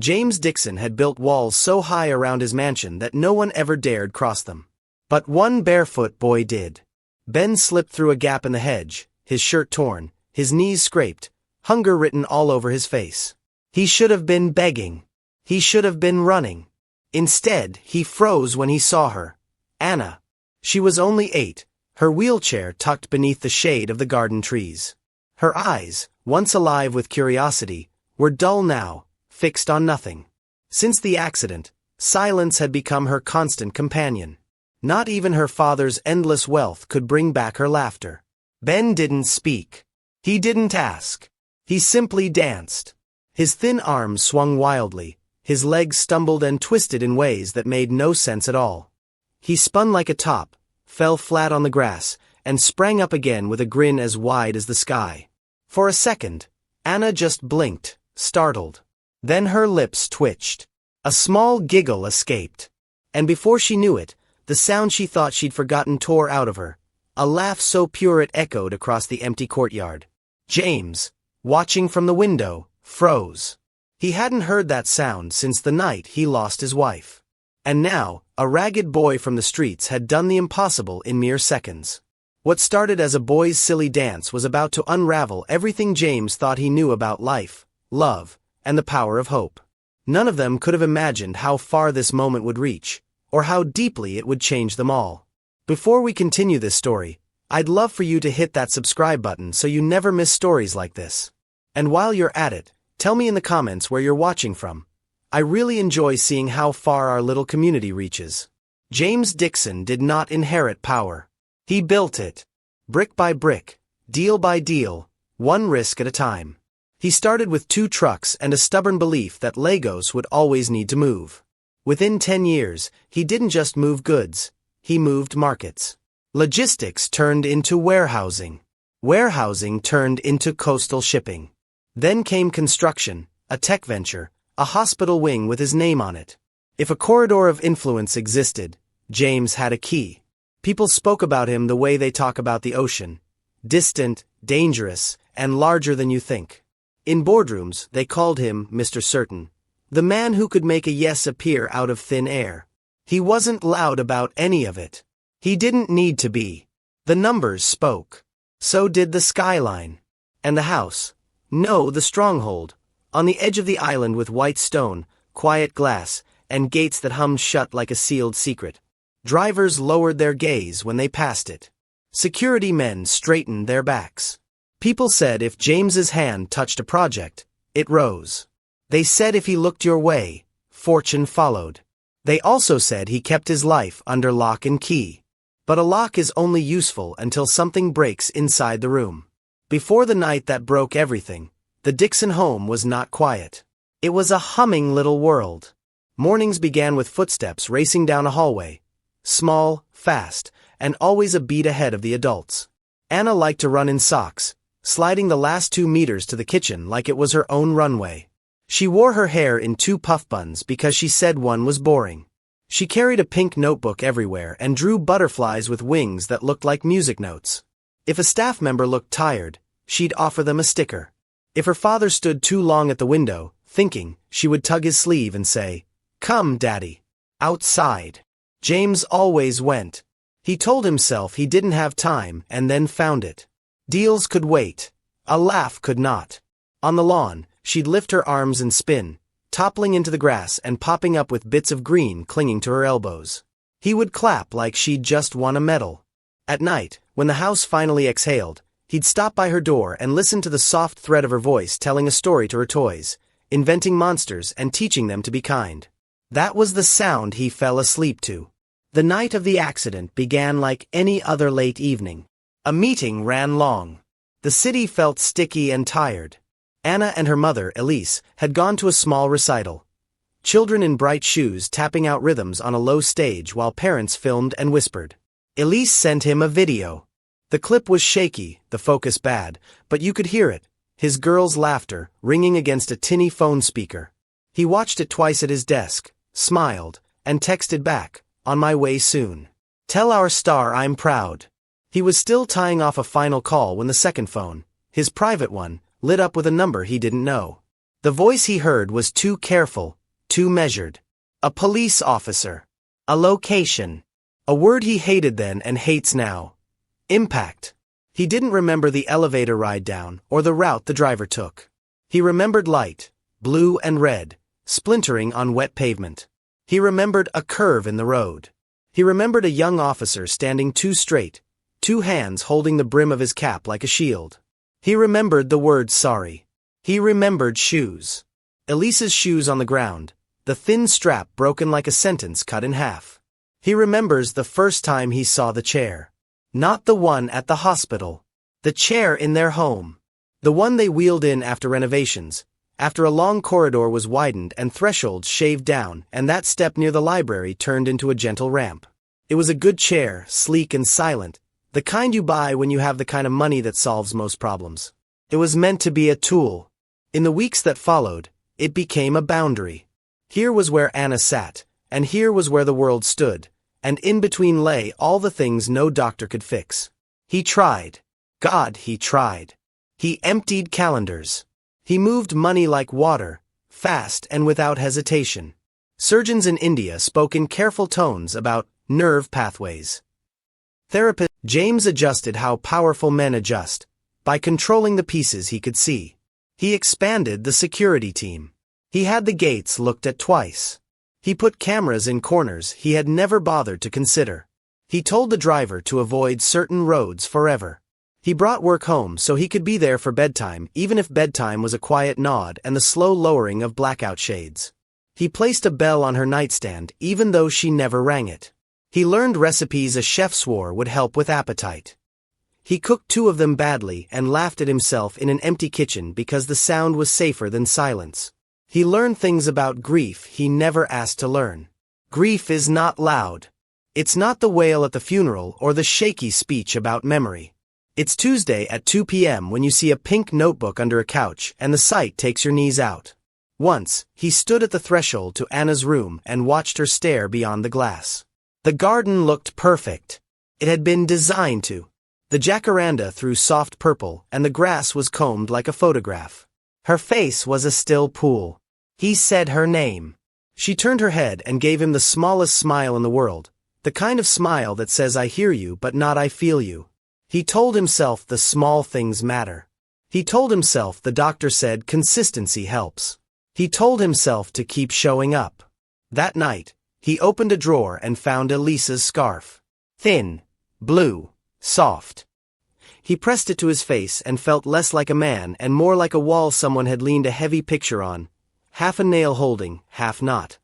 James Dixon had built walls so high around his mansion that no one ever dared cross them. But one barefoot boy did. Ben slipped through a gap in the hedge, his shirt torn, his knees scraped, hunger written all over his face. He should have been begging. He should have been running. Instead, he froze when he saw her. Anna. She was only 8, her wheelchair tucked beneath the shade of the garden trees. Her eyes, once alive with curiosity, were dull now, fixed on nothing. Since the accident, silence had become her constant companion. Not even her father's endless wealth could bring back her laughter. Ben didn't speak. He didn't ask. He simply danced. His thin arms swung wildly, his legs stumbled and twisted in ways that made no sense at all. He spun like a top, fell flat on the grass, and sprang up again with a grin as wide as the sky. For a second, Anna just blinked, startled. Then her lips twitched. A small giggle escaped. And before she knew it, the sound she thought she'd forgotten tore out of her, a laugh so pure it echoed across the empty courtyard. James, watching from the window, froze. He hadn't heard that sound since the night he lost his wife. And now, a ragged boy from the streets had done the impossible in mere seconds. What started as a boy's silly dance was about to unravel everything James thought he knew about life, love, and the power of hope. None of them could have imagined how far this moment would reach, or how deeply it would change them all. Before we continue this story, I'd love for you to hit that subscribe button so you never miss stories like this. And while you're at it, tell me in the comments where you're watching from. I really enjoy seeing how far our little community reaches. James Dixon did not inherit power. He built it. Brick by brick, deal by deal, one risk at a time. He started with 2 trucks and a stubborn belief that Legos would always need to move. Within 10 years, he didn't just move goods, he moved markets. Logistics turned into warehousing. Warehousing turned into coastal shipping. Then came construction, a tech venture, a hospital wing with his name on it. If a corridor of influence existed, James had a key. People spoke about him the way they talk about the ocean. Distant, dangerous, and larger than you think. In boardrooms, they called him Mr. Certain. The man who could make a yes appear out of thin air. He wasn't loud about any of it. He didn't need to be. The numbers spoke. So did the skyline. And the house. No, the stronghold. On the edge of the island with white stone, quiet glass, and gates that hummed shut like a sealed secret. Drivers lowered their gaze when they passed it. Security men straightened their backs. People said if James's hand touched a project, it rose. They said if he looked your way, fortune followed. They also said he kept his life under lock and key. But a lock is only useful until something breaks inside the room. Before the night that broke everything, the Dixon home was not quiet. It was a humming little world. Mornings began with footsteps racing down a hallway. Small, fast, and always a beat ahead of the adults. Anna liked to run in socks, sliding the last 2 meters to the kitchen like it was her own runway. She wore her hair in 2 puff buns because she said one was boring. She carried a pink notebook everywhere and drew butterflies with wings that looked like music notes. If a staff member looked tired, she'd offer them a sticker. If her father stood too long at the window, thinking, she would tug his sleeve and say, "Come, Daddy. Outside." James always went. He told himself he didn't have time and then found it. Deals could wait. A laugh could not. On the lawn, she'd lift her arms and spin, toppling into the grass and popping up with bits of green clinging to her elbows. He would clap like she'd just won a medal. At night, when the house finally exhaled, he'd stop by her door and listen to the soft thread of her voice telling a story to her toys, inventing monsters and teaching them to be kind. That was the sound he fell asleep to. The night of the accident began like any other late evening. A meeting ran long. The city felt sticky and tired. Anna and her mother, Elise, had gone to a small recital. Children in bright shoes tapping out rhythms on a low stage while parents filmed and whispered. Elise sent him a video. The clip was shaky, the focus bad, but you could hear it, his girl's laughter, ringing against a tinny phone speaker. He watched it twice at his desk, smiled, and texted back, "On my way soon. Tell our star I'm proud." He was still tying off a final call when the second phone, his private one, lit up with a number he didn't know. The voice he heard was too careful, too measured. A police officer. A location. A word he hated then and hates now. Impact. He didn't remember the elevator ride down or the route the driver took. He remembered light, blue and red, splintering on wet pavement. He remembered a curve in the road. He remembered a young officer standing too straight, two hands holding the brim of his cap like a shield. He remembered the word sorry. He remembered shoes. Elise's shoes on the ground, the thin strap broken like a sentence cut in half. He remembers the first time he saw the chair. Not the one at the hospital. The chair in their home. The one they wheeled in after renovations, after a long corridor was widened and thresholds shaved down and that step near the library turned into a gentle ramp. It was a good chair, sleek and silent, the kind you buy when you have the kind of money that solves most problems. It was meant to be a tool. In the weeks that followed, it became a boundary. Here was where Anna sat, and here was where the world stood, and in between lay all the things no doctor could fix. He tried. God, he tried. He emptied calendars. He moved money like water, fast and without hesitation. Surgeons in India spoke in careful tones about nerve pathways. James adjusted how powerful men adjust, by controlling the pieces he could see. He expanded the security team. He had the gates looked at twice. He put cameras in corners he had never bothered to consider. He told the driver to avoid certain roads forever. He brought work home so he could be there for bedtime, even if bedtime was a quiet nod and the slow lowering of blackout shades. He placed a bell on her nightstand even though she never rang it. He learned recipes a chef swore would help with appetite. He cooked 2 of them badly and laughed at himself in an empty kitchen because the sound was safer than silence. He learned things about grief he never asked to learn. Grief is not loud. It's not the wail at the funeral or the shaky speech about memory. It's Tuesday at 2 p.m. when you see a pink notebook under a couch and the sight takes your knees out. Once, he stood at the threshold to Anna's room and watched her stare beyond the glass. The garden looked perfect. It had been designed to. The jacaranda threw soft purple and the grass was combed like a photograph. Her face was a still pool. He said her name. She turned her head and gave him the smallest smile in the world, the kind of smile that says I hear you but not I feel you. He told himself the small things matter. He told himself the doctor said consistency helps. He told himself to keep showing up. That night, he opened a drawer and found Elisa's scarf. Thin, blue, soft. He pressed it to his face and felt less like a man and more like a wall someone had leaned a heavy picture on, half a nail holding, half not.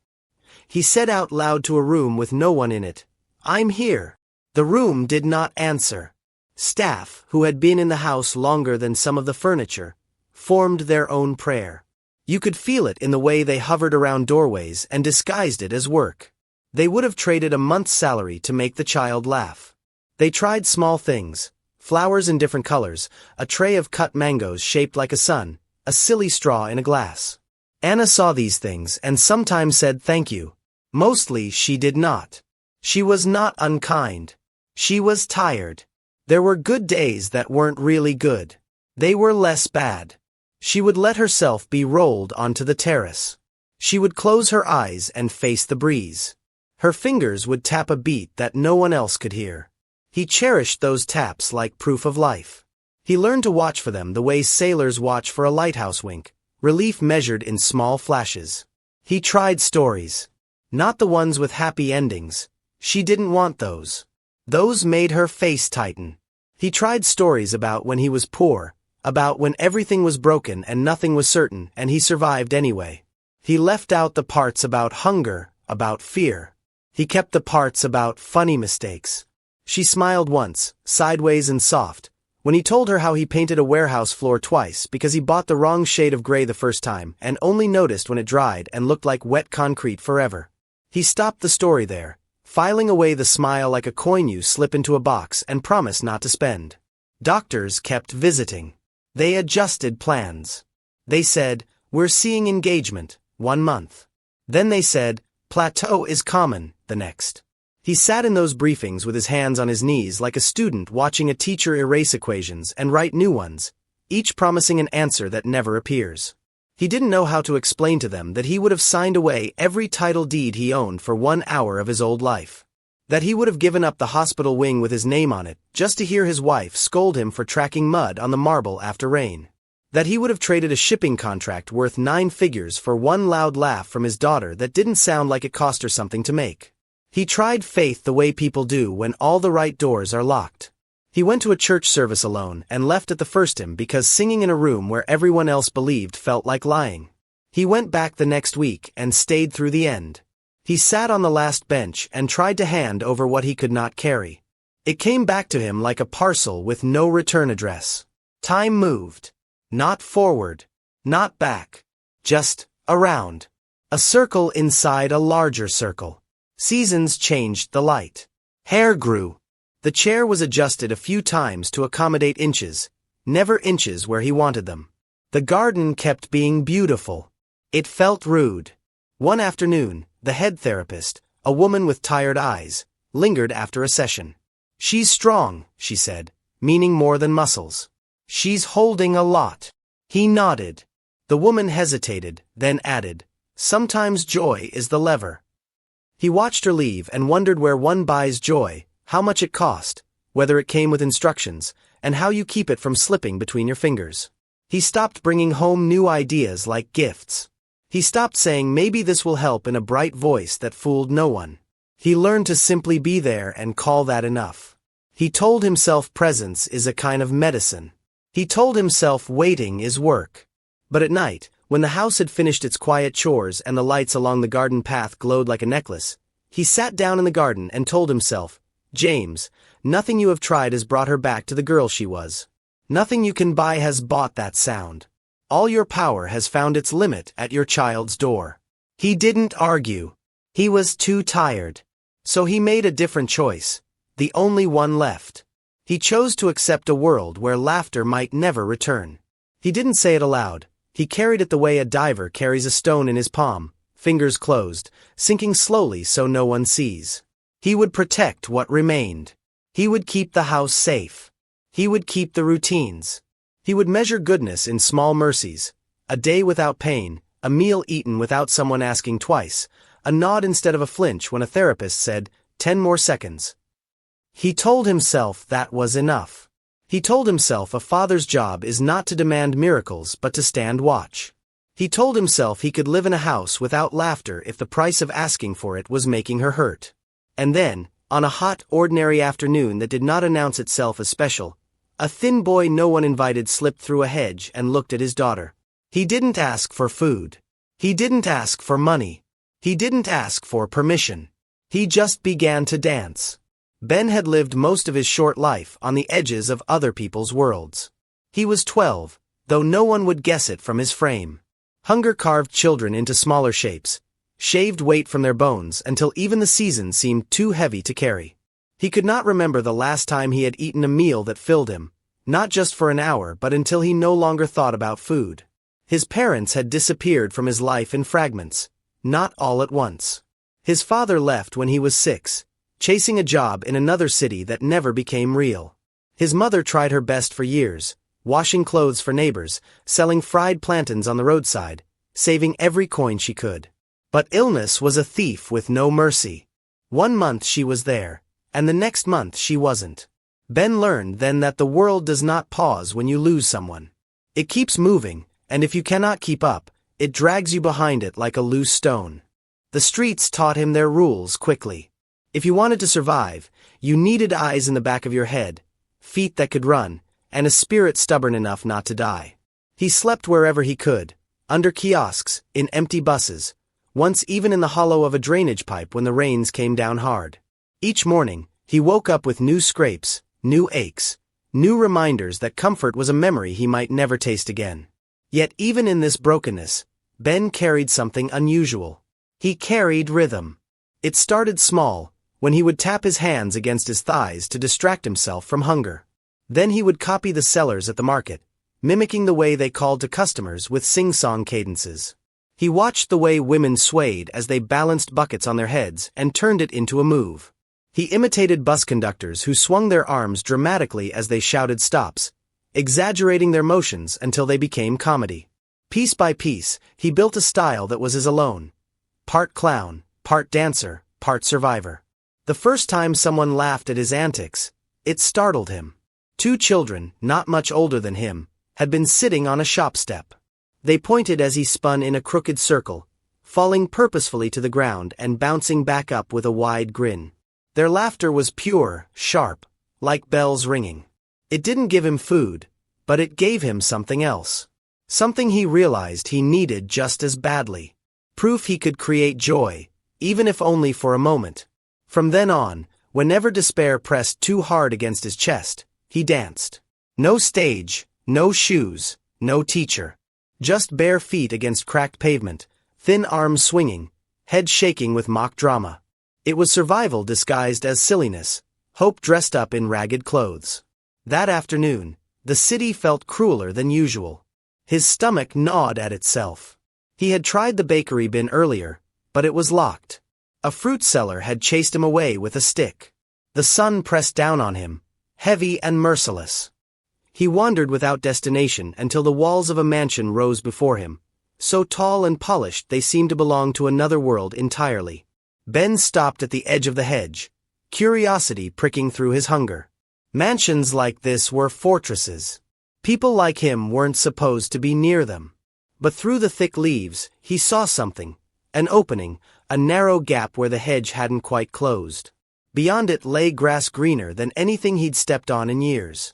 He said out loud to a room with no one in it, I'm here. The room did not answer. Staff, who had been in the house longer than some of the furniture, formed their own prayer. You could feel it in the way they hovered around doorways and disguised it as work. They would have traded a month's salary to make the child laugh. They tried small things, flowers in different colors, a tray of cut mangoes shaped like a sun, a silly straw in a glass. Anna saw these things and sometimes said thank you. Mostly she did not. She was not unkind. She was tired. There were good days that weren't really good. They were less bad. She would let herself be rolled onto the terrace. She would close her eyes and face the breeze. Her fingers would tap a beat that no one else could hear. He cherished those taps like proof of life. He learned to watch for them the way sailors watch for a lighthouse wink, relief measured in small flashes. He tried stories. Not the ones with happy endings. She didn't want those. Those made her face tighten. He tried stories about when he was poor, about when everything was broken and nothing was certain and he survived anyway. He left out the parts about hunger, about fear. He kept the parts about funny mistakes. She smiled once, sideways and soft, when he told her how he painted a warehouse floor twice because he bought the wrong shade of gray the first time and only noticed when it dried and looked like wet concrete forever. He stopped the story there, filing away the smile like a coin you slip into a box and promise not to spend. Doctors kept visiting. They adjusted plans. They said, we're seeing engagement, 1 month. Then they said, plateau is common, the next. He sat in those briefings with his hands on his knees like a student watching a teacher erase equations and write new ones, each promising an answer that never appears. He didn't know how to explain to them that he would have signed away every title deed he owned for 1 hour of his old life. That he would have given up the hospital wing with his name on it just to hear his wife scold him for tracking mud on the marble after rain. That he would have traded a shipping contract worth 9 figures for one loud laugh from his daughter that didn't sound like it cost her something to make. He tried faith the way people do when all the right doors are locked. He went to a church service alone and left at the first hymn because singing in a room where everyone else believed felt like lying. He went back the next week and stayed through the end. He sat on the last bench and tried to hand over what he could not carry. It came back to him like a parcel with no return address. Time moved. Not forward. Not back. Just around. A circle inside a larger circle. Seasons changed the light. Hair grew. The chair was adjusted a few times to accommodate inches, never inches where he wanted them. The garden kept being beautiful. It felt rude. One afternoon, the head therapist, a woman with tired eyes, lingered after a session. "She's strong," she said, meaning more than muscles. "She's holding a lot." He nodded. The woman hesitated, then added, "Sometimes joy is the lever." He watched her leave and wondered where one buys joy, how much it cost, whether it came with instructions, and how you keep it from slipping between your fingers. He stopped bringing home new ideas like gifts. He stopped saying maybe this will help in a bright voice that fooled no one. He learned to simply be there and call that enough. He told himself presence is a kind of medicine. He told himself waiting is work. But at night, when the house had finished its quiet chores and the lights along the garden path glowed like a necklace, he sat down in the garden and told himself, "James, nothing you have tried has brought her back to the girl she was. Nothing you can buy has bought that sound. All your power has found its limit at your child's door." He didn't argue. He was too tired. So he made a different choice, the only one left. He chose to accept a world where laughter might never return. He didn't say it aloud. He carried it the way a diver carries a stone in his palm, fingers closed, sinking slowly so no one sees. He would protect what remained. He would keep the house safe. He would keep the routines. He would measure goodness in small mercies, a day without pain, a meal eaten without someone asking twice, a nod instead of a flinch when a therapist said, 10 more seconds. He told himself that was enough. He told himself a father's job is not to demand miracles but to stand watch. He told himself he could live in a house without laughter if the price of asking for it was making her hurt. And then, on a hot, ordinary afternoon that did not announce itself as special, a thin boy no one invited slipped through a hedge and looked at his daughter. He didn't ask for food. He didn't ask for money. He didn't ask for permission. He just began to dance. Ben had lived most of his short life on the edges of other people's worlds. He was 12, though no one would guess it from his frame. Hunger carved children into smaller shapes, shaved weight from their bones until even the season seemed too heavy to carry. He could not remember the last time he had eaten a meal that filled him, not just for an hour but until he no longer thought about food. His parents had disappeared from his life in fragments, not all at once. His father left when he was 6, chasing a job in another city that never became real. His mother tried her best for years, washing clothes for neighbors, selling fried plantains on the roadside, saving every coin she could. But illness was a thief with no mercy. One month she was there, and the next month she wasn't. Ben learned then that the world does not pause when you lose someone. It keeps moving, and if you cannot keep up, it drags you behind it like a loose stone. The streets taught him their rules quickly. If you wanted to survive, you needed eyes in the back of your head, feet that could run, and a spirit stubborn enough not to die. He slept wherever he could, under kiosks, in empty buses, once even in the hollow of a drainage pipe when the rains came down hard. Each morning, he woke up with new scrapes, new aches, new reminders that comfort was a memory he might never taste again. Yet even in this brokenness, Ben carried something unusual. He carried rhythm. It started small, when he would tap his hands against his thighs to distract himself from hunger. Then he would copy the sellers at the market, mimicking the way they called to customers with sing-song cadences. He watched the way women swayed as they balanced buckets on their heads and turned it into a move. He imitated bus conductors who swung their arms dramatically as they shouted stops, exaggerating their motions until they became comedy. Piece by piece, he built a style that was his alone. Part clown, part dancer, part survivor. The first time someone laughed at his antics, it startled him. Two children, not much older than him, had been sitting on a shop step. They pointed as he spun in a crooked circle, falling purposefully to the ground and bouncing back up with a wide grin. Their laughter was pure, sharp, like bells ringing. It didn't give him food, but it gave him something else. Something he realized he needed just as badly. Proof he could create joy, even if only for a moment. From then on, whenever despair pressed too hard against his chest, he danced. No stage, no shoes, no teacher. Just bare feet against cracked pavement, thin arms swinging, head shaking with mock drama. It was survival disguised as silliness, hope dressed up in ragged clothes. That afternoon, the city felt crueler than usual. His stomach gnawed at itself. He had tried the bakery bin earlier, but it was locked. A fruit seller had chased him away with a stick. The sun pressed down on him, heavy and merciless. He wandered without destination until the walls of a mansion rose before him, so tall and polished they seemed to belong to another world entirely. Ben stopped at the edge of the hedge, curiosity pricking through his hunger. Mansions like this were fortresses. People like him weren't supposed to be near them. But through the thick leaves, he saw something, an opening, a narrow gap where the hedge hadn't quite closed. Beyond it lay grass greener than anything he'd stepped on in years.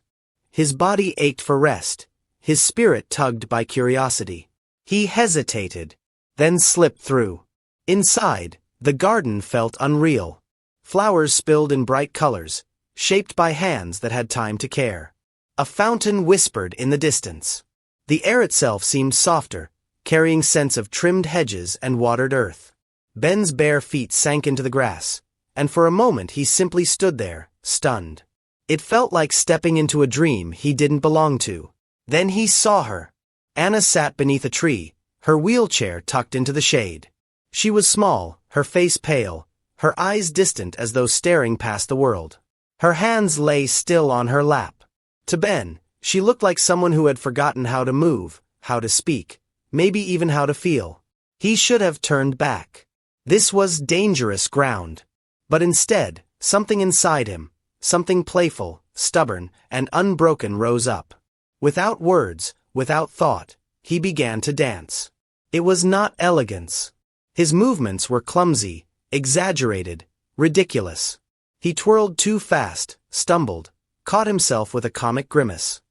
His body ached for rest, his spirit tugged by curiosity. He hesitated, then slipped through. Inside, the garden felt unreal. Flowers spilled in bright colors, shaped by hands that had time to care. A fountain whispered in the distance. The air itself seemed softer, carrying scents of trimmed hedges and watered earth. Ben's bare feet sank into the grass, and for a moment he simply stood there, stunned. It felt like stepping into a dream he didn't belong to. Then he saw her. Anna sat beneath a tree, her wheelchair tucked into the shade. She was small, her face pale, her eyes distant as though staring past the world. Her hands lay still on her lap. To Ben, she looked like someone who had forgotten how to move, how to speak, maybe even how to feel. He should have turned back. This was dangerous ground. But instead, something inside him, something playful, stubborn, and unbroken rose up. Without words, without thought, he began to dance. It was not elegance. His movements were clumsy, exaggerated, ridiculous. He twirled too fast, stumbled, caught himself with a comic grimace.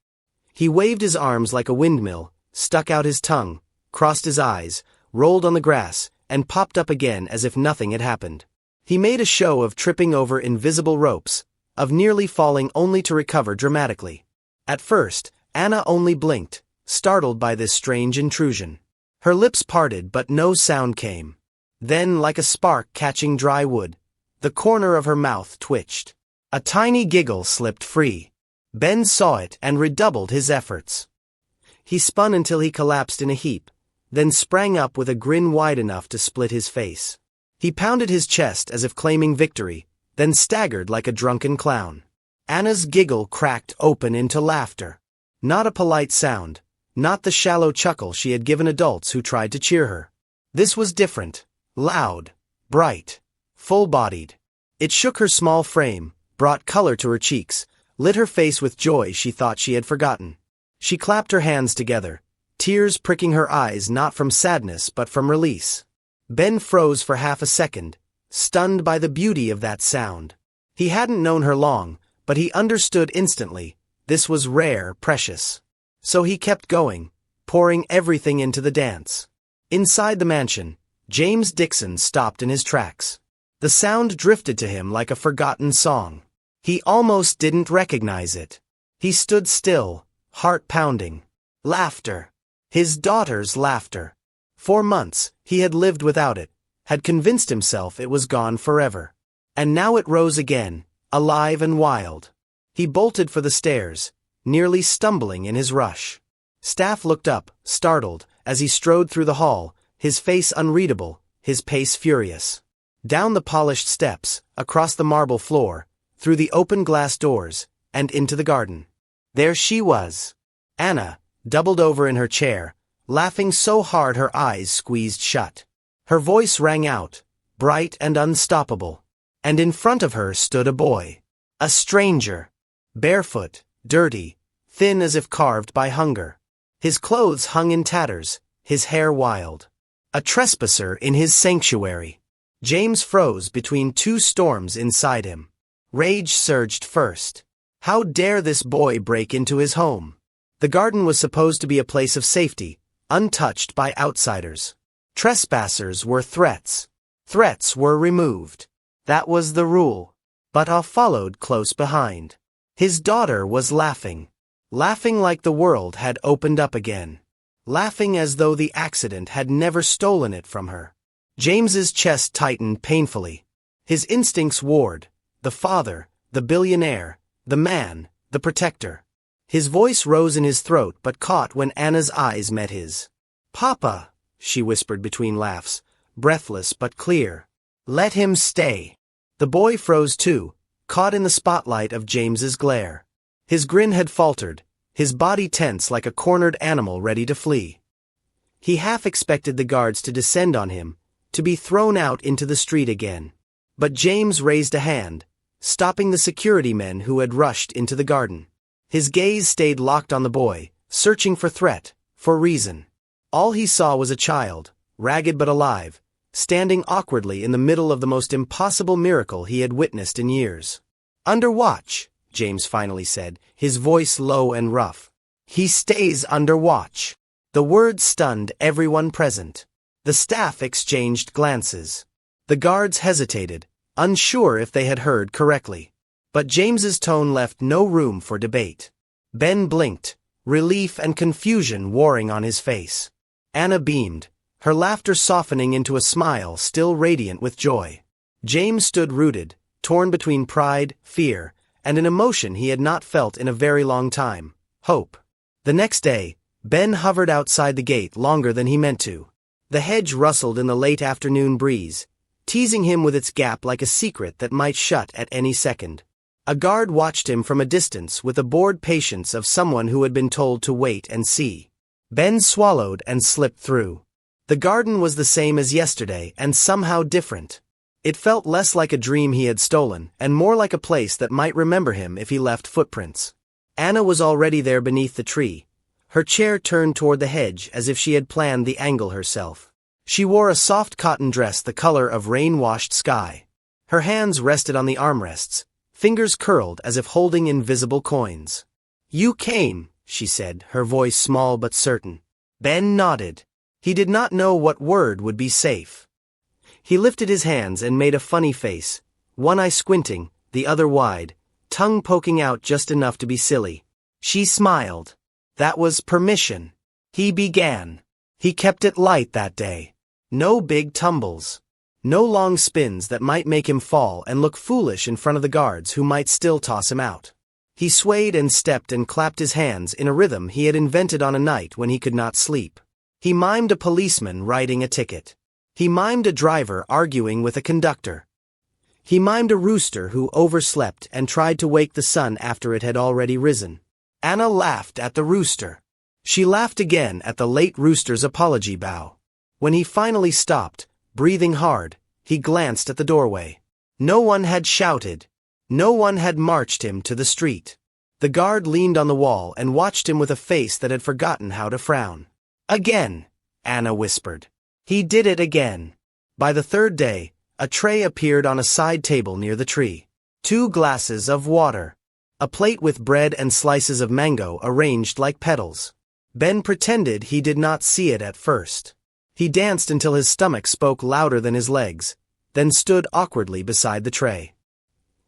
He waved his arms like a windmill, stuck out his tongue, crossed his eyes, rolled on the grass, and popped up again as if nothing had happened. He made a show of tripping over invisible ropes, of nearly falling only to recover dramatically. At first, Anna only blinked, startled by this strange intrusion. Her lips parted but no sound came. Then, like a spark catching dry wood, the corner of her mouth twitched. A tiny giggle slipped free. Ben saw it and redoubled his efforts. He spun until he collapsed in a heap, then sprang up with a grin wide enough to split his face. He pounded his chest as if claiming victory, then staggered like a drunken clown. Anna's giggle cracked open into laughter. Not a polite sound, not the shallow chuckle she had given adults who tried to cheer her. This was different, loud, bright, full-bodied. It shook her small frame, brought color to her cheeks, lit her face with joy she thought she had forgotten. She clapped her hands together, tears pricking her eyes not from sadness but from release. Ben froze for half a second, stunned by the beauty of that sound. He hadn't known her long, but he understood instantly. This was rare, precious. So he kept going, pouring everything into the dance. Inside the mansion, James Dixon stopped in his tracks. The sound drifted to him like a forgotten song. He almost didn't recognize it. He stood still, heart pounding. Laughter. His daughter's laughter. For months, he had lived without it, had convinced himself it was gone forever. And now it rose again, alive and wild. He bolted for the stairs, nearly stumbling in his rush. Staff looked up, startled, as he strode through the hall, his face unreadable, his pace furious. Down the polished steps, across the marble floor, through the open glass doors, and into the garden. There she was. Anna, doubled over in her chair, laughing so hard her eyes squeezed shut. Her voice rang out, bright and unstoppable. And in front of her stood a boy. A stranger. Barefoot, dirty, thin as if carved by hunger. His clothes hung in tatters, his hair wild. A trespasser in his sanctuary. James froze between two storms inside him. Rage surged first. How dare this boy break into his home? The garden was supposed to be a place of safety, untouched by outsiders. Trespassers were threats. Threats were removed. That was the rule. But Awe followed close behind. His daughter was laughing. Laughing like the world had opened up again. Laughing as though the accident had never stolen it from her. James's chest tightened painfully. His instincts warred. The father, the billionaire, the man, the protector. His voice rose in his throat but caught when Anna's eyes met his. "Papa," she whispered between laughs, breathless but clear. "Let him stay." The boy froze too, caught in the spotlight of James's glare. His grin had faltered, his body tense like a cornered animal ready to flee. He half expected the guards to descend on him, to be thrown out into the street again. But James raised a hand, stopping the security men who had rushed into the garden. His gaze stayed locked on the boy, searching for threat, for reason. All he saw was a child, ragged but alive, standing awkwardly in the middle of the most impossible miracle he had witnessed in years. "Under watch," James finally said, his voice low and rough. "He stays under watch." The words stunned everyone present. The staff exchanged glances. The guards hesitated, unsure if they had heard correctly. But James's tone left no room for debate. Ben blinked, relief and confusion warring on his face. Anna beamed, her laughter softening into a smile still radiant with joy. James stood rooted, torn between pride, fear, and an emotion he had not felt in a very long time: hope. The next day, Ben hovered outside the gate longer than he meant to. The hedge rustled in the late afternoon breeze, teasing him with its gap like a secret that might shut at any second. A guard watched him from a distance with the bored patience of someone who had been told to wait and see. Ben swallowed and slipped through. The garden was the same as yesterday and somehow different. It felt less like a dream he had stolen and more like a place that might remember him if he left footprints. Anna was already there beneath the tree, her chair turned toward the hedge as if she had planned the angle herself. She wore a soft cotton dress the color of rain-washed sky. Her hands rested on the armrests, fingers curled as if holding invisible coins. "You came," she said, her voice small but certain. Ben nodded. He did not know what word would be safe. He lifted his hands and made a funny face, one eye squinting, the other wide, tongue poking out just enough to be silly. She smiled. That was permission. He began. He kept it light that day. No big tumbles. No long spins that might make him fall and look foolish in front of the guards who might still toss him out. He swayed and stepped and clapped his hands in a rhythm he had invented on a night when he could not sleep. He mimed a policeman writing a ticket. He mimed a driver arguing with a conductor. He mimed a rooster who overslept and tried to wake the sun after it had already risen. Anna laughed at the rooster. She laughed again at the late rooster's apology bow. When he finally stopped, breathing hard, he glanced at the doorway. No one had shouted. No one had marched him to the street. The guard leaned on the wall and watched him with a face that had forgotten how to frown. "Again," Anna whispered. He did it again. By the third day, a tray appeared on a side table near the tree. 2 glasses of water. A plate with bread and slices of mango arranged like petals. Ben pretended he did not see it at first. He danced until his stomach spoke louder than his legs, then stood awkwardly beside the tray.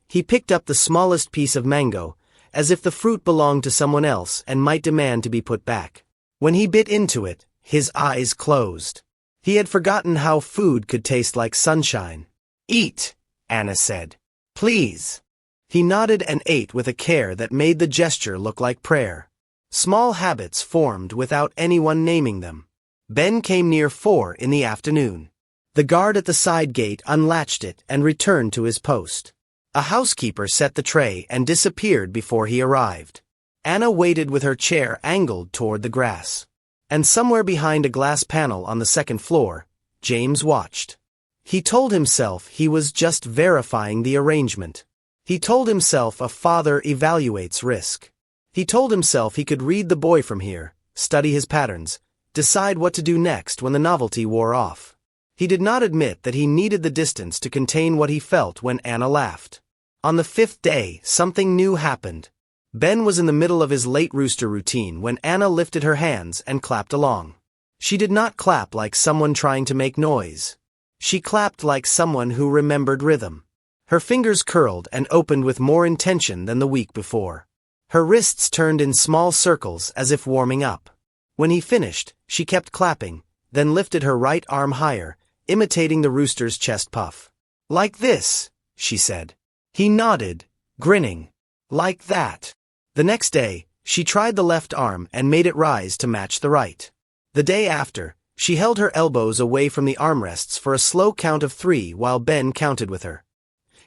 He picked up the smallest piece of mango, as if the fruit belonged to someone else and might demand to be put back. When he bit into it, his eyes closed. He had forgotten how food could taste like sunshine. "Eat," Anna said. "Please." He nodded and ate with a care that made the gesture look like prayer. Small habits formed without anyone naming them. Ben came near 4 in the afternoon. The guard at the side gate unlatched it and returned to his post. A housekeeper set the tray and disappeared before he arrived. Anna waited with her chair angled toward the grass. And somewhere behind a glass panel on the second floor, James watched. He told himself he was just verifying the arrangement. He told himself a father evaluates risk. He told himself he could read the boy from here, study his patterns, decide what to do next when the novelty wore off. He did not admit that he needed the distance to contain what he felt when Anna laughed. On the 5th day, something new happened. Ben was in the middle of his late rooster routine when Anna lifted her hands and clapped along. She did not clap like someone trying to make noise. She clapped like someone who remembered rhythm. Her fingers curled and opened with more intention than the week before. Her wrists turned in small circles as if warming up. When he finished, she kept clapping, then lifted her right arm higher, imitating the rooster's chest puff. "Like this," she said. He nodded, grinning. "Like that." The next day, she tried the left arm and made it rise to match the right. The day after, she held her elbows away from the armrests for a slow count of 3 while Ben counted with her.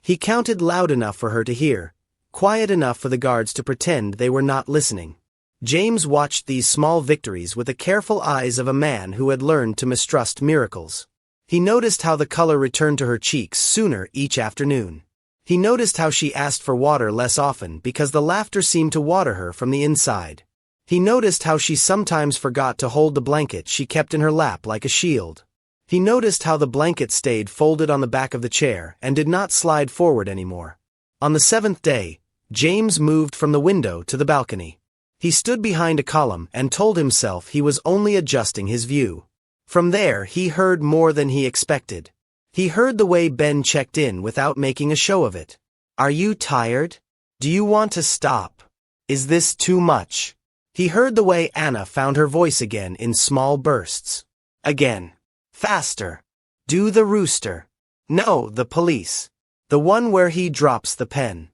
He counted loud enough for her to hear, quiet enough for the guards to pretend they were not listening. James watched these small victories with the careful eyes of a man who had learned to mistrust miracles. He noticed how the color returned to her cheeks sooner each afternoon. He noticed how she asked for water less often because the laughter seemed to water her from the inside. He noticed how she sometimes forgot to hold the blanket she kept in her lap like a shield. He noticed how the blanket stayed folded on the back of the chair and did not slide forward anymore. On the 7th day, James moved from the window to the balcony. He stood behind a column and told himself he was only adjusting his view. From there, he heard more than he expected. He heard the way Ben checked in without making a show of it. "Are you tired? Do you want to stop? Is this too much?" He heard the way Anna found her voice again in small bursts. Again. "Faster. Do the rooster. No, the police. The one where he drops the pen."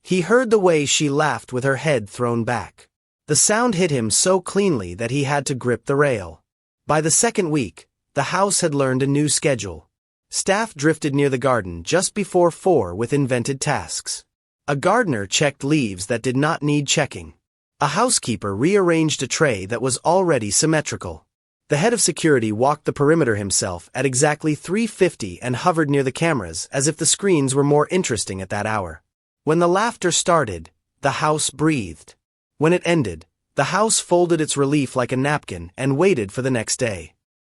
He heard the way she laughed with her head thrown back. The sound hit him so cleanly that he had to grip the rail. By the second week, the house had learned a new schedule. Staff drifted near the garden just before 4 with invented tasks. A gardener checked leaves that did not need checking. A housekeeper rearranged a tray that was already symmetrical. The head of security walked the perimeter himself at exactly 3:50 and hovered near the cameras as if the screens were more interesting at that hour. When the laughter started, the house breathed. When it ended, the house folded its relief like a napkin and waited for the next day.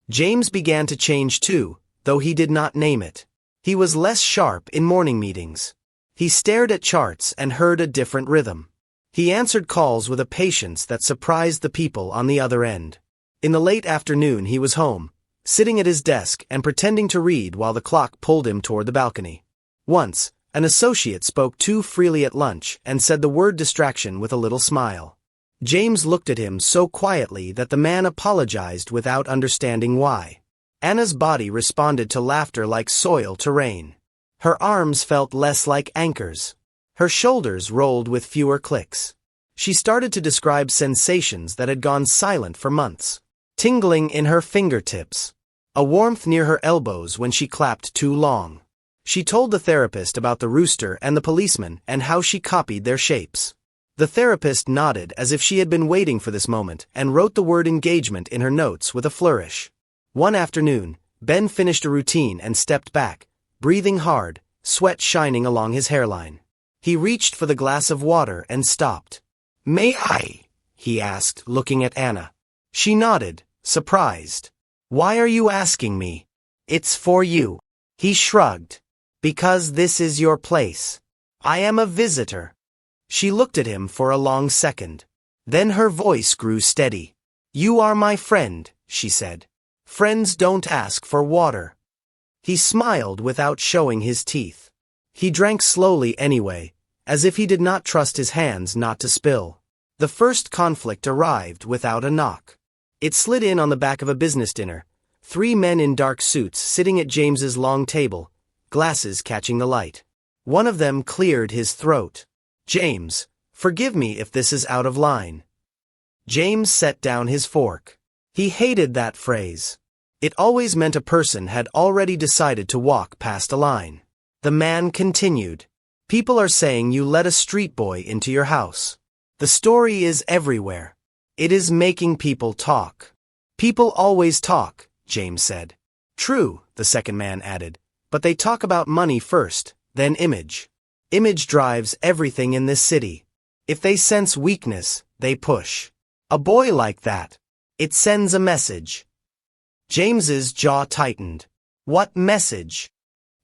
James began to change too, though he did not name it. He was less sharp in morning meetings. He stared at charts and heard a different rhythm. He answered calls with a patience that surprised the people on the other end. In the late afternoon he was home, sitting at his desk and pretending to read while the clock pulled him toward the balcony. Once, an associate spoke too freely at lunch and said the word distraction with a little smile. James looked at him so quietly that the man apologized without understanding why. Anna's body responded to laughter like soil to rain. Her arms felt less like anchors. Her shoulders rolled with fewer clicks. She started to describe sensations that had gone silent for months. Tingling in her fingertips. A warmth near her elbows when she clapped too long. She told the therapist about the rooster and the policeman and how she copied their shapes. The therapist nodded as if she had been waiting for this moment and wrote the word engagement in her notes with a flourish. One afternoon, Ben finished a routine and stepped back, breathing hard, sweat shining along his hairline. He reached for the glass of water and stopped. "May I?" he asked, looking at Anna. She nodded, surprised. "Why are you asking me?" "It's for you." He shrugged. "Because this is your place. I am a visitor." She looked at him for a long second. Then her voice grew steady. "You are my friend," she said. "Friends don't ask for water." He smiled without showing his teeth. He drank slowly anyway, as if he did not trust his hands not to spill. The first conflict arrived without a knock. It slid in on the back of a business dinner, 3 men in dark suits sitting at James's long table, glasses catching the light. One of them cleared his throat. "James, forgive me if this is out of line." James set down his fork. He hated that phrase. It always meant a person had already decided to walk past a line. The man continued. "People are saying you let a street boy into your house. The story is everywhere. It is making people talk. People always talk, James said. True, the second man added, but they talk about money first, then image. Image drives everything in this city. If they sense weakness, they push. A boy like that. It sends a message. James's jaw tightened. What message?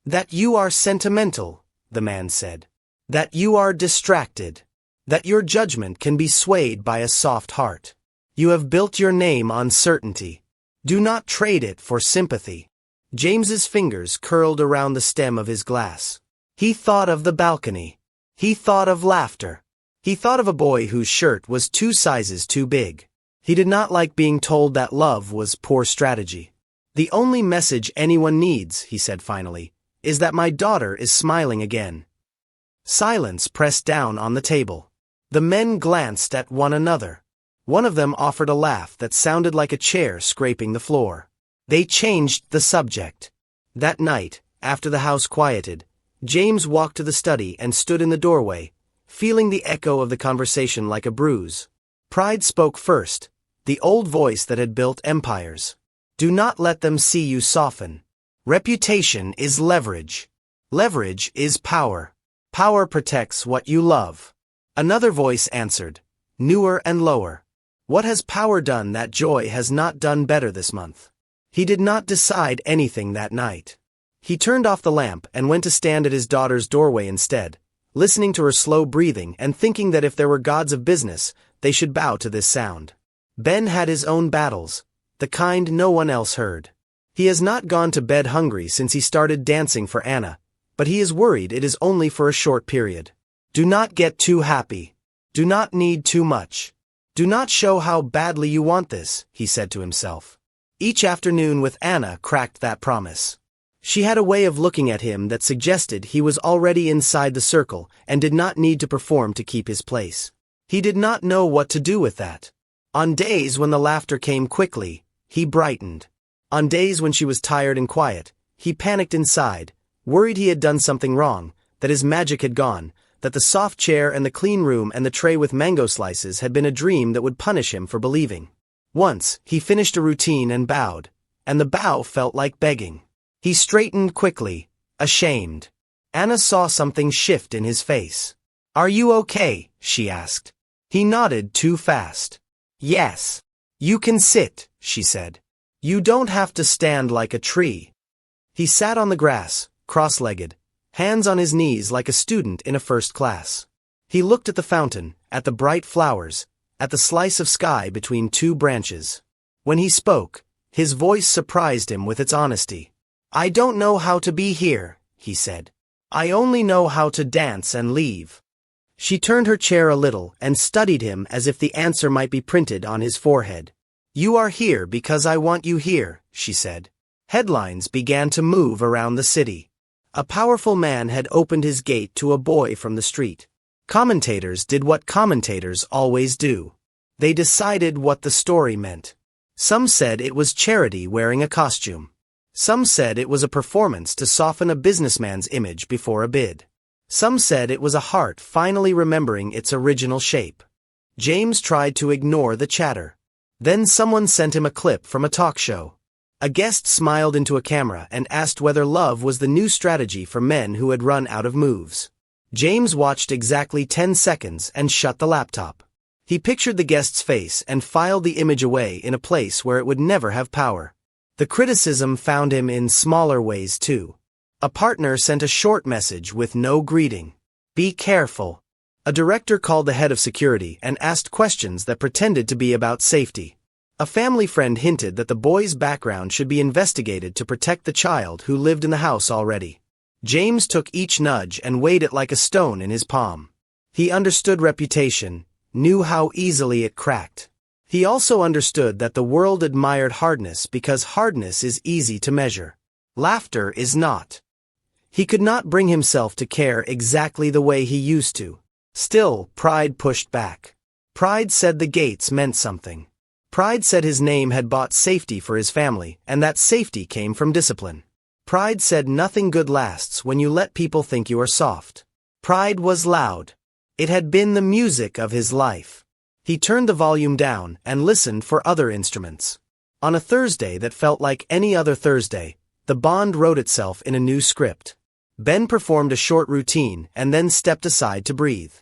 That you are sentimental, the man said. That you are distracted. That your judgment can be swayed by a soft heart. You have built your name on certainty. Do not trade it for sympathy. James's fingers curled around the stem of his glass. He thought of the balcony. He thought of laughter. He thought of a boy whose shirt was 2 sizes too big. He did not like being told that love was poor strategy. The only message anyone needs, he said finally, is that my daughter is smiling again. Silence pressed down on the table. The men glanced at one another. One of them offered a laugh that sounded like a chair scraping the floor. They changed the subject. That night, after the house quieted, James walked to the study and stood in the doorway, feeling the echo of the conversation like a bruise. Pride spoke first, the old voice that had built empires. Do not let them see you soften. Reputation is leverage. Leverage is power. Power protects what you love. Another voice answered, newer and lower. What has power done that joy has not done better this month? He did not decide anything that night. He turned off the lamp and went to stand at his daughter's doorway instead, listening to her slow breathing and thinking that if there were gods of business, they should bow to this sound. Ben had his own battles, the kind no one else heard. He has not gone to bed hungry since he started dancing for Anna, but he is worried it is only for a short period. Do not get too happy. Do not need too much. Do not show how badly you want this, he said to himself. Each afternoon with Anna cracked that promise. She had a way of looking at him that suggested he was already inside the circle and did not need to perform to keep his place. He did not know what to do with that. On days when the laughter came quickly, he brightened. On days when she was tired and quiet, he panicked inside, worried he had done something wrong, that his magic had gone, that the soft chair and the clean room and the tray with mango slices had been a dream that would punish him for believing. Once, he finished a routine and bowed, and the bow felt like begging. He straightened quickly, ashamed. Anna saw something shift in his face. Are you okay? She asked. He nodded too fast. Yes. You can sit, she said. You don't have to stand like a tree. He sat on the grass, cross-legged, hands on his knees like a student in a first class. He looked at the fountain, at the bright flowers, at the slice of sky between 2 branches. When he spoke, his voice surprised him with its honesty. I don't know how to be here, he said. I only know how to dance and leave. She turned her chair a little and studied him as if the answer might be printed on his forehead. You are here because I want you here, she said. Headlines began to move around the city. A powerful man had opened his gate to a boy from the street. Commentators did what commentators always do. They decided what the story meant. Some said it was charity wearing a costume. Some said it was a performance to soften a businessman's image before a bid. Some said it was a heart finally remembering its original shape. James tried to ignore the chatter. Then someone sent him a clip from a talk show. A guest smiled into a camera and asked whether love was the new strategy for men who had run out of moves. James watched exactly 10 seconds and shut the laptop. He pictured the guest's face and filed the image away in a place where it would never have power. The criticism found him in smaller ways too. A partner sent a short message with no greeting. Be careful. A director called the head of security and asked questions that pretended to be about safety. A family friend hinted that the boy's background should be investigated to protect the child who lived in the house already. James took each nudge and weighed it like a stone in his palm. He understood reputation, knew how easily it cracked. He also understood that the world admired hardness because hardness is easy to measure. Laughter is not. He could not bring himself to care exactly the way he used to. Still, pride pushed back. Pride said the gates meant something. Pride said his name had bought safety for his family, and that safety came from discipline. Pride said nothing good lasts when you let people think you are soft. Pride was loud. It had been the music of his life. He turned the volume down and listened for other instruments. On a Thursday that felt like any other Thursday, the bond wrote itself in a new script. Ben performed a short routine and then stepped aside to breathe.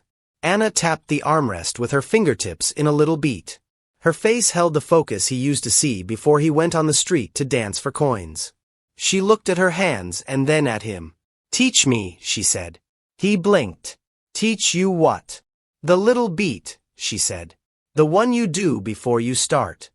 Anna tapped the armrest with her fingertips in a little beat. Her face held the focus he used to see before he went on the street to dance for coins. She looked at her hands and then at him. "Teach me," she said. He blinked. "Teach you what?" "The little beat," she said. "The one you do before you start."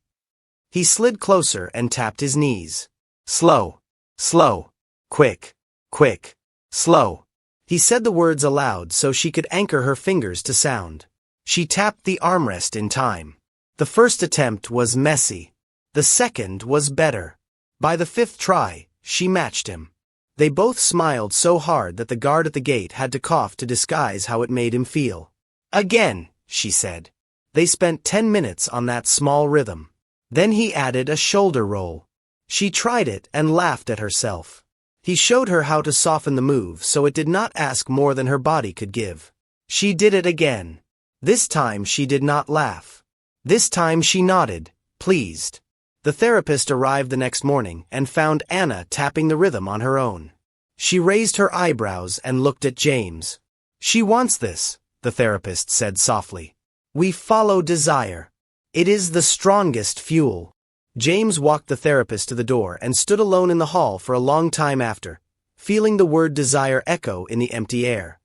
He slid closer and tapped his knees. "Slow. Slow. Quick. Quick. Slow." He said the words aloud so she could anchor her fingers to sound. She tapped the armrest in time. The first attempt was messy. The second was better. By the fifth try, she matched him. They both smiled so hard that the guard at the gate had to cough to disguise how it made him feel. "Again," she said. They spent 10 minutes on that small rhythm. Then he added a shoulder roll. She tried it and laughed at herself. He showed her how to soften the move so it did not ask more than her body could give. She did it again. This time she did not laugh. This time she nodded, pleased. The therapist arrived the next morning and found Anna tapping the rhythm on her own. She raised her eyebrows and looked at James. "She wants this," the therapist said softly. "We follow desire. It is the strongest fuel." James walked the therapist to the door and stood alone in the hall for a long time after, feeling the word desire echo in the empty air.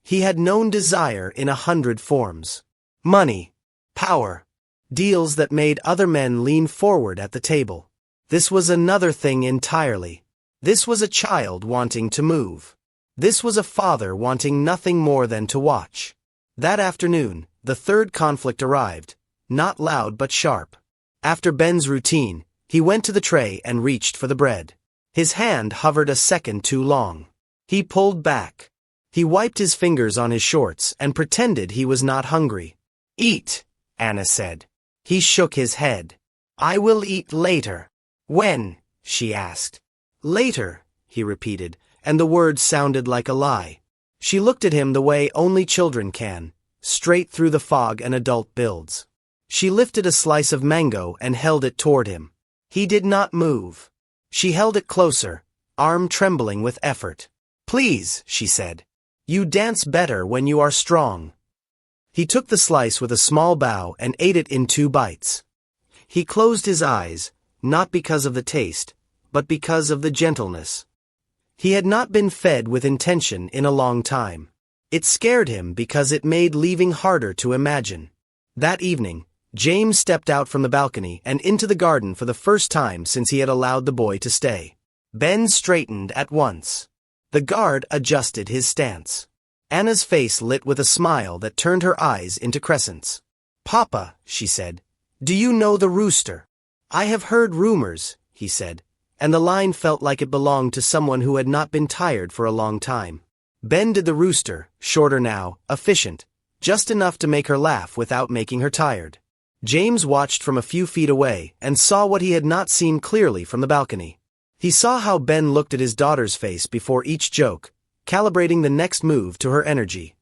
He had known desire in 100 forms. Money. Power. Deals that made other men lean forward at the table. This was another thing entirely. This was a child wanting to move. This was a father wanting nothing more than to watch. That afternoon, the third conflict arrived. Not loud but sharp. After Ben's routine, he went to the tray and reached for the bread. His hand hovered a second too long. He pulled back. He wiped his fingers on his shorts and pretended he was not hungry. "Eat," Anna said. He shook his head. "I will eat later." "When?" she asked. "Later," he repeated, and the words sounded like a lie. She looked at him the way only children can, straight through the fog an adult builds. She lifted a slice of mango and held it toward him. He did not move. She held it closer, arm trembling with effort. "Please," she said. "You dance better when you are strong." He took the slice with a small bow and ate it in 2 bites. He closed his eyes, not because of the taste, but because of the gentleness. He had not been fed with intention in a long time. It scared him because it made leaving harder to imagine. That evening, James stepped out from the balcony and into the garden for the first time since he had allowed the boy to stay. Ben straightened at once. The guard adjusted his stance. Anna's face lit with a smile that turned her eyes into crescents. "Papa," she said, "do you know the rooster?" "I have heard rumors," he said, and the line felt like it belonged to someone who had not been tired for a long time. Ben did the rooster, shorter now, efficient, just enough to make her laugh without making her tired. James watched from a few feet away and saw what he had not seen clearly from the balcony. He saw how Ben looked at his daughter's face before each joke, calibrating the next move to her energy.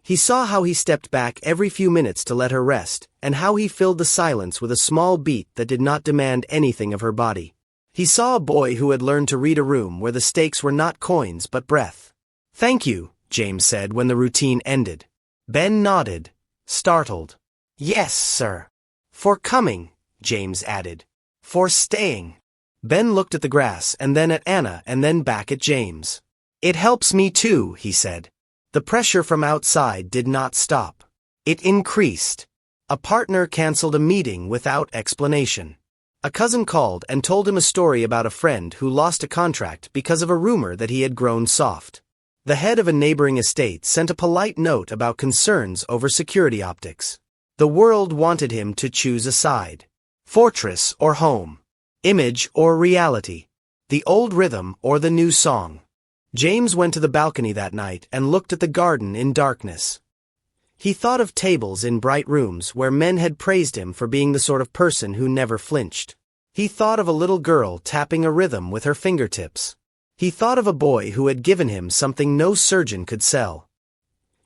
He saw how he stepped back every few minutes to let her rest, and how he filled the silence with a small beat that did not demand anything of her body. He saw a boy who had learned to read a room where the stakes were not coins but breath. "Thank you," James said when the routine ended. Ben nodded, startled. "Yes, sir." "For coming," James added. "For staying." Ben looked at the grass and then at Anna and then back at James. "It helps me too," he said. The pressure from outside did not stop. It increased. A partner canceled a meeting without explanation. A cousin called and told him a story about a friend who lost a contract because of a rumor that he had grown soft. The head of a neighboring estate sent a polite note about concerns over security optics. The world wanted him to choose a side. Fortress or home. Image or reality. The old rhythm or the new song. James went to the balcony that night and looked at the garden in darkness. He thought of tables in bright rooms where men had praised him for being the sort of person who never flinched. He thought of a little girl tapping a rhythm with her fingertips. He thought of a boy who had given him something no surgeon could sell.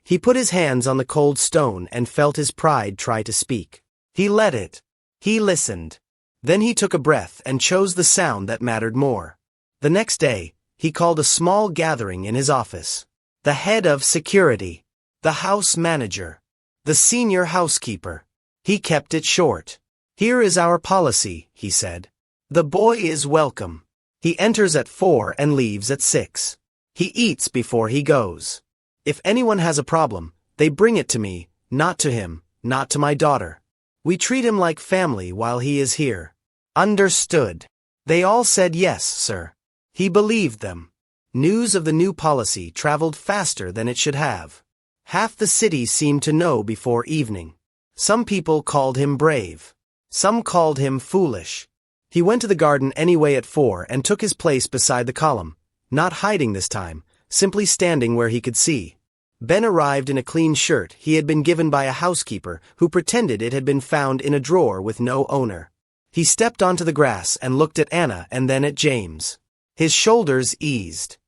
He put his hands on the cold stone and felt his pride try to speak. He let it. He listened. Then he took a breath and chose the sound that mattered more. The next day, he called a small gathering in his office. The head of security, the house manager, the senior housekeeper. He kept it short. "Here is our policy," he said. "The boy is welcome. He enters at 4 and leaves at 6. He eats before he goes. If anyone has a problem, they bring it to me, not to him, not to my daughter. We treat him like family while he is here." "Understood." They all said yes, sir. He believed them. News of the new policy traveled faster than it should have. Half the city seemed to know before evening. Some people called him brave. Some called him foolish. He went to the garden anyway at 4 and took his place beside the column, not hiding this time, simply standing where he could see. Ben arrived in a clean shirt he had been given by a housekeeper who pretended it had been found in a drawer with no owner. He stepped onto the grass and looked at Anna and then at James. His shoulders eased.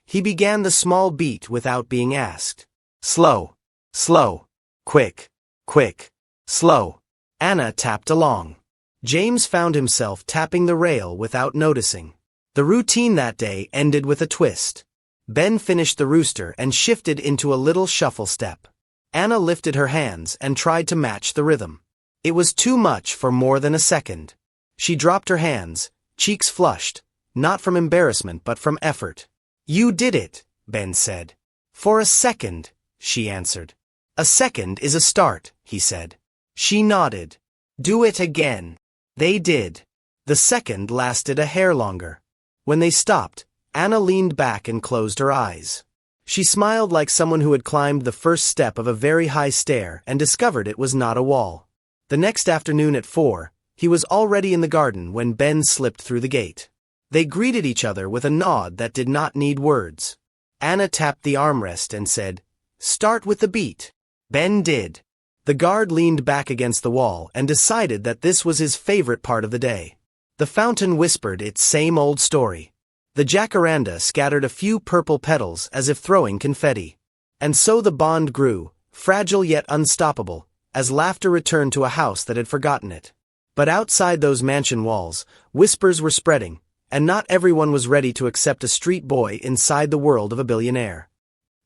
He began the small beat without being asked. Slow, slow, quick, quick, slow. Anna tapped along. James found himself tapping the rail without noticing. The routine that day ended with a twist. Ben finished the rooster and shifted into a little shuffle step. Anna lifted her hands and tried to match the rhythm. It was too much for more than a second. She dropped her hands, cheeks flushed, not from embarrassment but from effort. "You did it," Ben said. "For a second," she answered. "A second is a start," he said. She nodded. "Do it again." They did. The second lasted a hair longer. When they stopped, Anna leaned back and closed her eyes. She smiled like someone who had climbed the first step of a very high stair and discovered it was not a wall. The next afternoon at 4, he was already in the garden when Ben slipped through the gate. They greeted each other with a nod that did not need words. Anna tapped the armrest and said, "Start with the beat." Ben did. The guard leaned back against the wall and decided that this was his favorite part of the day. The fountain whispered its same old story. The jacaranda scattered a few purple petals as if throwing confetti. And so the bond grew, fragile yet unstoppable, as laughter returned to a house that had forgotten it. But outside those mansion walls, whispers were spreading, and not everyone was ready to accept a street boy inside the world of a billionaire.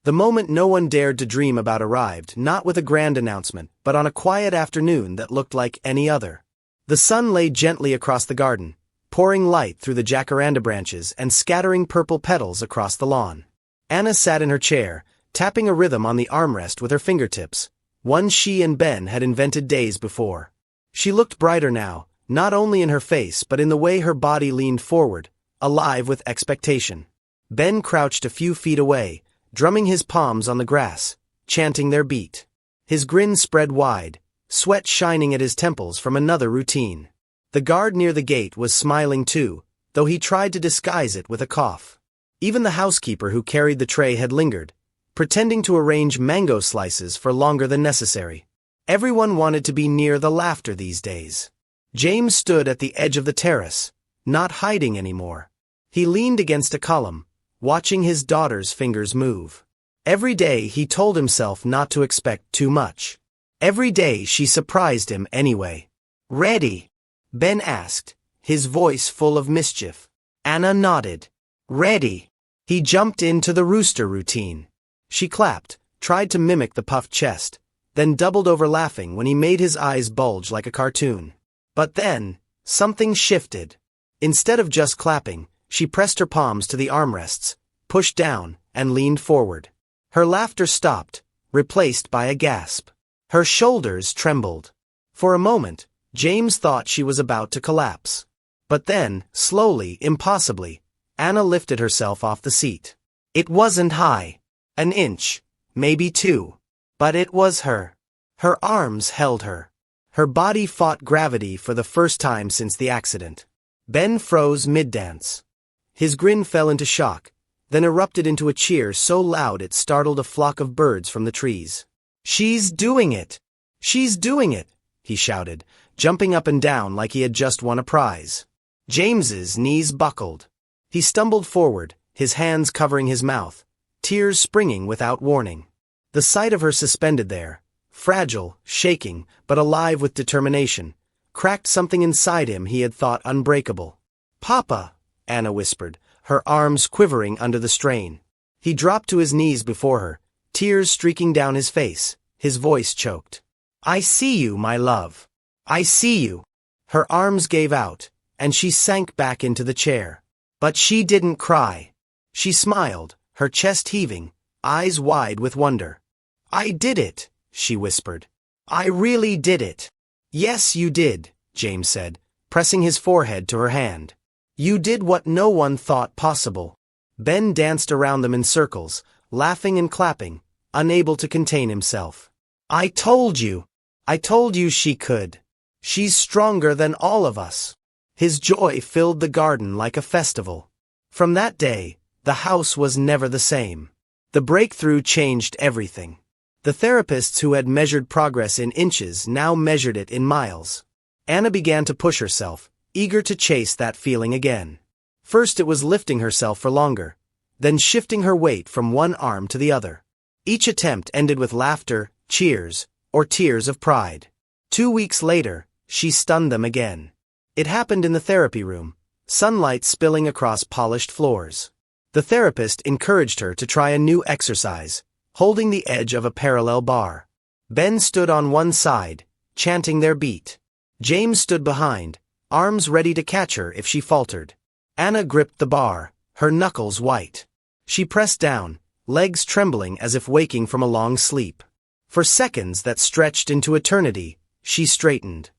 The moment no one dared to dream about arrived, not with a grand announcement, but on a quiet afternoon that looked like any other. The sun lay gently across the garden, pouring light through the jacaranda branches and scattering purple petals across the lawn. Anna sat in her chair, tapping a rhythm on the armrest with her fingertips, one she and Ben had invented days before. She looked brighter now, not only in her face but in the way her body leaned forward, alive with expectation. Ben crouched a few feet away, drumming his palms on the grass, chanting their beat. His grin spread wide, sweat shining at his temples from another routine. The guard near the gate was smiling too, though he tried to disguise it with a cough. Even the housekeeper who carried the tray had lingered, pretending to arrange mango slices for longer than necessary. Everyone wanted to be near the laughter these days. James stood at the edge of the terrace, not hiding anymore. He leaned against a column, watching his daughter's fingers move. Every day he told himself not to expect too much. Every day she surprised him anyway. "Ready?" Ben asked, his voice full of mischief. Anna nodded. "Ready." He jumped into the rooster routine. She clapped, tried to mimic the puffed chest, then doubled over laughing when he made his eyes bulge like a cartoon. But then, something shifted. Instead of just clapping, she pressed her palms to the armrests, pushed down, and leaned forward. Her laughter stopped, replaced by a gasp. Her shoulders trembled. For a moment, James thought she was about to collapse. But then, slowly, impossibly, Anna lifted herself off the seat. It wasn't high. An inch, maybe 2. But it was her. Her arms held her. Her body fought gravity for the first time since the accident. Ben froze mid-dance. His grin fell into shock, then erupted into a cheer so loud it startled a flock of birds from the trees. "She's doing it! She's doing it!" he shouted, jumping up and down like he had just won a prize. James's knees buckled. He stumbled forward, his hands covering his mouth, tears springing without warning. The sight of her suspended there, fragile, shaking, but alive with determination, cracked something inside him he had thought unbreakable. "Papa," Anna whispered, her arms quivering under the strain. He dropped to his knees before her, tears streaking down his face, his voice choked. "I see you, my love. I see you." Her arms gave out, and she sank back into the chair. But she didn't cry. She smiled, her chest heaving, eyes wide with wonder. "I did it," she whispered. "I really did it." "Yes, you did," James said, pressing his forehead to her hand. "You did what no one thought possible." Ben danced around them in circles, laughing and clapping, unable to contain himself. I told you she could. She's stronger than all of us." His joy filled the garden like a festival. From that day, the house was never the same. The breakthrough changed everything. The therapists who had measured progress in inches now measured it in miles. Anna began to push herself, eager to chase that feeling again. First it was lifting herself for longer, then shifting her weight from one arm to the other. Each attempt ended with laughter, cheers, or tears of pride. 2 weeks later, she stunned them again. It happened in the therapy room, sunlight spilling across polished floors. The therapist encouraged her to try a new exercise, holding the edge of a parallel bar. Ben stood on one side, chanting their beat. James stood behind, arms ready to catch her if she faltered. Anna gripped the bar, her knuckles white. She pressed down, legs trembling as if waking from a long sleep. For seconds that stretched into eternity, she straightened.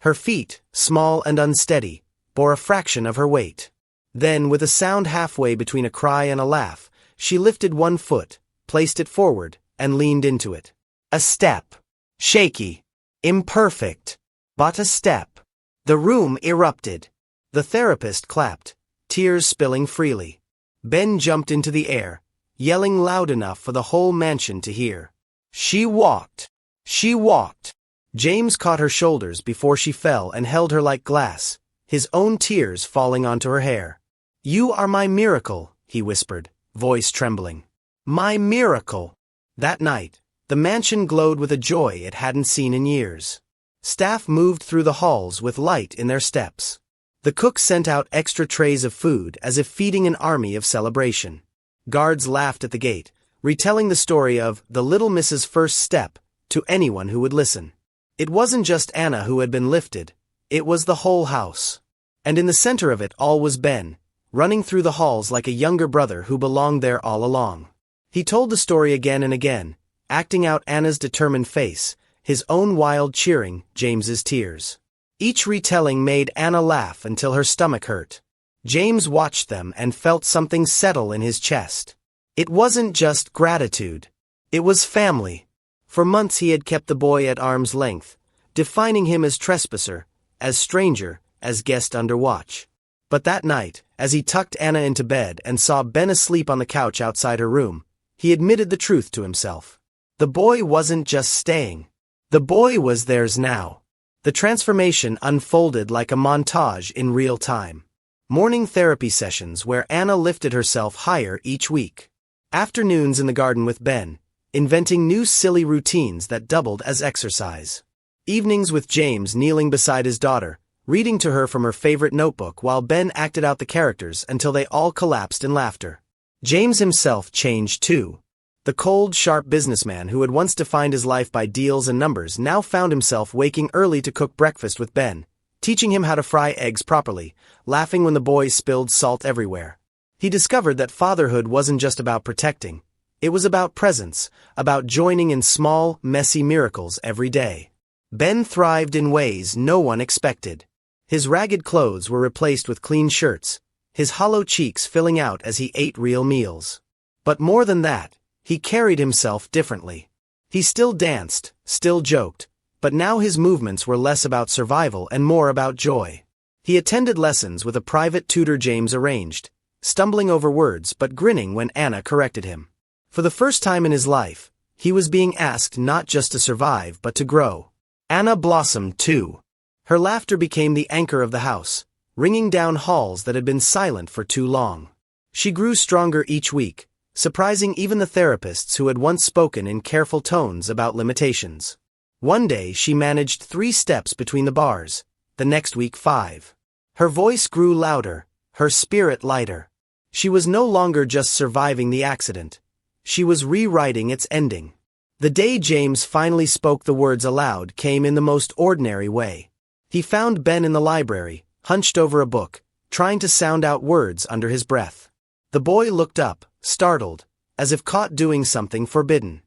Her feet, small and unsteady, bore a fraction of her weight. Then, with a sound halfway between a cry and a laugh, she lifted one foot, placed it forward, and leaned into it. A step. Shaky. Imperfect. But a step. The room erupted. The therapist clapped, tears spilling freely. Ben jumped into the air, yelling loud enough for the whole mansion to hear. She walked. She walked. James caught her shoulders before she fell and held her like glass, his own tears falling onto her hair. "You are my miracle," he whispered, voice trembling. "My miracle." That night, the mansion glowed with a joy it hadn't seen in years. Staff moved through the halls with light in their steps. The cook sent out extra trays of food as if feeding an army of celebration. Guards laughed at the gate, retelling the story of the little Miss's first step to anyone who would listen. It wasn't just Anna who had been lifted, it was the whole house. And in the center of it all was Ben, running through the halls like a younger brother who belonged there all along. He told the story again and again, acting out Anna's determined face, his own wild cheering, James's tears. Each retelling made Anna laugh until her stomach hurt. James watched them and felt something settle in his chest. It wasn't just gratitude. It was family. For months he had kept the boy at arm's length, defining him as trespasser, as stranger, as guest under watch. But that night, as he tucked Anna into bed and saw Ben asleep on the couch outside her room, he admitted the truth to himself. The boy wasn't just staying. The boy was theirs now. The transformation unfolded like a montage in real time. Morning therapy sessions where Anna lifted herself higher each week. Afternoons in the garden with Ben, inventing new silly routines that doubled as exercise. Evenings with James kneeling beside his daughter, reading to her from her favorite notebook while Ben acted out the characters until they all collapsed in laughter. James himself changed too. The cold, sharp businessman who had once defined his life by deals and numbers now found himself waking early to cook breakfast with Ben, teaching him how to fry eggs properly, laughing when the boys spilled salt everywhere. He discovered that fatherhood wasn't just about protecting. It was about presence, about joining in small, messy miracles every day. Ben thrived in ways no one expected. His ragged clothes were replaced with clean shirts, his hollow cheeks filling out as he ate real meals. But more than that, he carried himself differently. He still danced, still joked, but now his movements were less about survival and more about joy. He attended lessons with a private tutor James arranged, stumbling over words but grinning when Anna corrected him. For the first time in his life, he was being asked not just to survive but to grow. Anna blossomed too. Her laughter became the anchor of the house, ringing down halls that had been silent for too long. She grew stronger each week, surprising even the therapists who had once spoken in careful tones about limitations. One day she managed 3 steps between the bars, the next week 5. Her voice grew louder, her spirit lighter. She was no longer just surviving the accident. She was rewriting its ending. The day James finally spoke the words aloud came in the most ordinary way. He found Ben in the library, hunched over a book, trying to sound out words under his breath. The boy looked up, startled, as if caught doing something forbidden.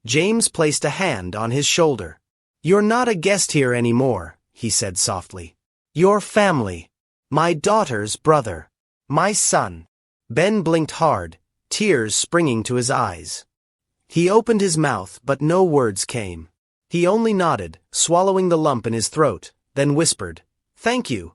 James placed a hand on his shoulder. "You're not a guest here anymore," he said softly. "You're family. My daughter's brother. My son." Ben blinked hard, tears springing to his eyes. He opened his mouth, but no words came. He only nodded, swallowing the lump in his throat, then whispered, "Thank you."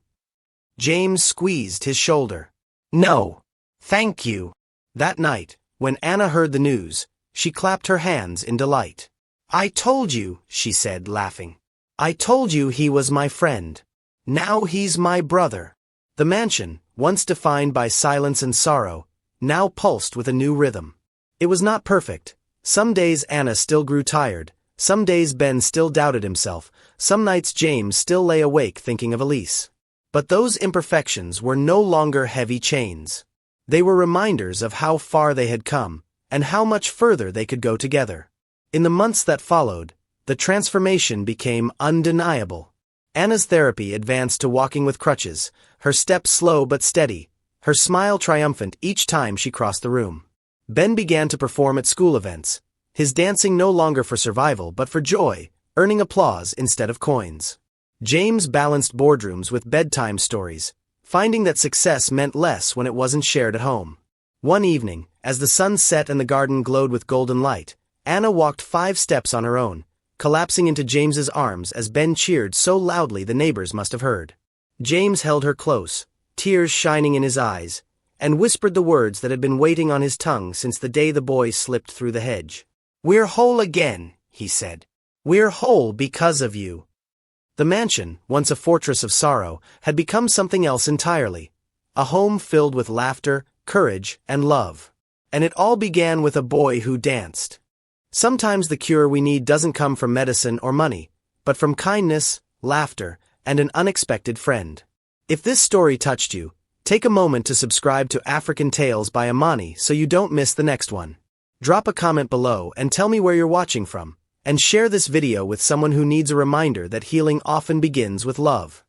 James squeezed his shoulder. "No, thank you." That night, when Anna heard the news, she clapped her hands in delight. "I told you," she said, laughing. "I told you he was my friend. Now he's my brother." The mansion, once defined by silence and sorrow, now pulsed with a new rhythm. It was not perfect. Some days Anna still grew tired, some days Ben still doubted himself, some nights James still lay awake thinking of Elise. But those imperfections were no longer heavy chains. They were reminders of how far they had come, and how much further they could go together. In the months that followed, the transformation became undeniable. Anna's therapy advanced to walking with crutches, her steps slow but steady, her smile triumphant each time she crossed the room. Ben began to perform at school events, his dancing no longer for survival but for joy, earning applause instead of coins. James balanced boardrooms with bedtime stories, finding that success meant less when it wasn't shared at home. One evening, as the sun set and the garden glowed with golden light, Anna walked 5 steps on her own, collapsing into James's arms as Ben cheered so loudly the neighbors must have heard. James held her close, tears shining in his eyes, and whispered the words that had been waiting on his tongue since the day the boy slipped through the hedge. "We're whole again," he said. "We're whole because of you." The mansion, once a fortress of sorrow, had become something else entirely. A home filled with laughter, courage, and love. And it all began with a boy who danced. Sometimes the cure we need doesn't come from medicine or money, but from kindness, laughter, and an unexpected friend. If this story touched you, take a moment to subscribe to African Tales by Amani so you don't miss the next one. Drop a comment below and tell me where you're watching from, and share this video with someone who needs a reminder that healing often begins with love.